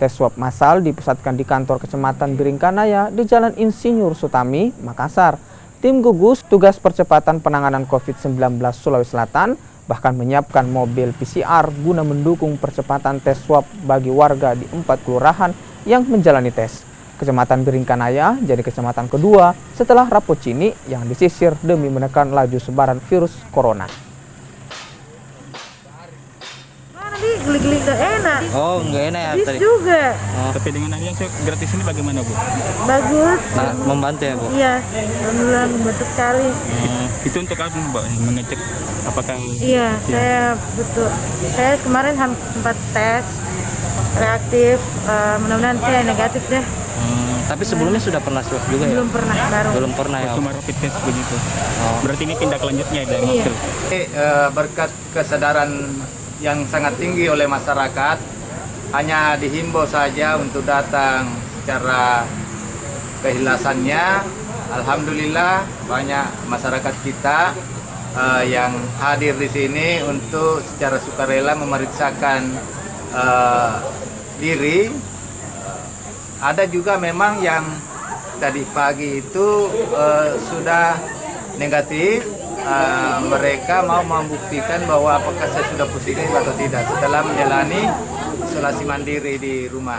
Tes swab massal dipusatkan di kantor Kecamatan Biringkanaya di Jalan Insinyur Sutami, Makassar. Tim gugus tugas percepatan penanganan COVID-19 Sulawesi Selatan bahkan menyiapkan mobil PCR guna mendukung percepatan tes swab bagi warga di 4 kelurahan yang menjalani tes. Kecamatan Biringkanaya jadi kecamatan kedua setelah Rapocini yang disisir demi menekan laju sebaran virus corona. Geli-geli gak enak. Oh, nggak enak ya Bis tadi. juga. Tapi dengan adanya gratis ini bagaimana, Bu? Bagus. Sangat membantu ya, Bu. Iya, alhamdulillah membantu sekali. Itu untuk apa, Mbak? Mengecek apakah Iya, saya betul. Saya kemarin sempat tes reaktif. Mudah-mudahan saya negatif deh. Tapi sebelumnya sudah pernah swab juga ya? Belum pernah baru. Belum pernah ya. cuma rapid test begitu? Berarti ini tindak lanjutnya dari Iya. hasil. Berkat kesadaran yang sangat tinggi oleh masyarakat, hanya dihimbau saja untuk datang secara keikhlasannya. Alhamdulillah banyak masyarakat kita yang hadir di sini untuk secara sukarela memeriksakan diri. Ada juga memang yang tadi pagi itu sudah negatif. Mereka mau membuktikan bahwa apakah saya sudah positif atau tidak setelah menjalani isolasi mandiri di rumah.